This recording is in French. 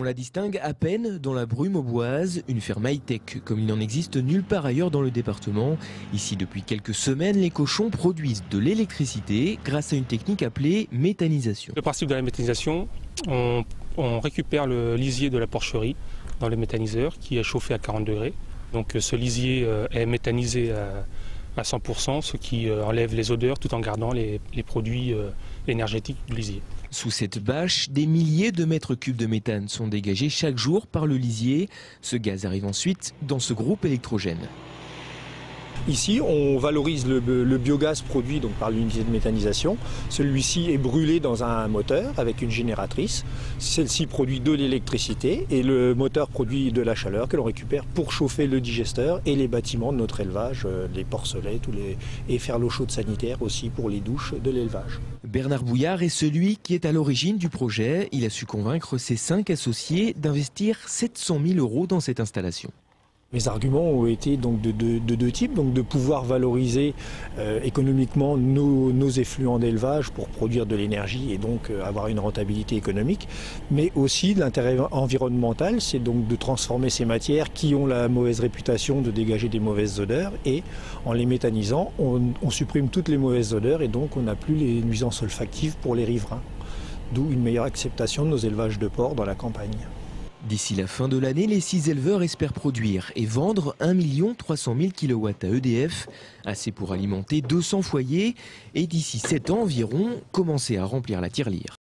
On la distingue à peine dans la brume auboise, une ferme high-tech comme il n'en existe nulle part ailleurs dans le département. Ici, depuis quelques semaines, les cochons produisent de l'électricité grâce à une technique appelée méthanisation. Le principe de la méthanisation, on récupère le lisier de la porcherie dans le méthaniseur qui est chauffé à 40 degrés. Donc ce lisier est méthanisé à 100%, ce qui enlève les odeurs tout en gardant les produits énergétiques du lisier. Sous cette bâche, des milliers de mètres cubes de méthane sont dégagés chaque jour par le lisier. Ce gaz arrive ensuite dans ce groupe électrogène. Ici, on valorise le biogaz produit donc par l'unité de méthanisation. Celui-ci est brûlé dans un moteur avec une génératrice. Celle-ci produit de l'électricité et le moteur produit de la chaleur que l'on récupère pour chauffer le digesteur et les bâtiments de notre élevage, les porcelets, et faire l'eau chaude sanitaire aussi pour les douches de l'élevage. Bernard Bouillard est celui qui est à l'origine du projet. Il a su convaincre ses 5 associés d'investir 700 000 € dans cette installation. Mes arguments ont été donc de deux types, donc de pouvoir valoriser économiquement nos effluents d'élevage pour produire de l'énergie et donc avoir une rentabilité économique, mais aussi de l'intérêt environnemental, c'est donc de transformer ces matières qui ont la mauvaise réputation de dégager des mauvaises odeurs et en les méthanisant, on supprime toutes les mauvaises odeurs et donc on n'a plus les nuisances olfactives pour les riverains, d'où une meilleure acceptation de nos élevages de porcs dans la campagne. D'ici la fin de l'année, les 6 éleveurs espèrent produire et vendre 1 300 000 kW à EDF, assez pour alimenter 200 foyers et d'ici 7 ans environ, commencer à remplir la tirelire.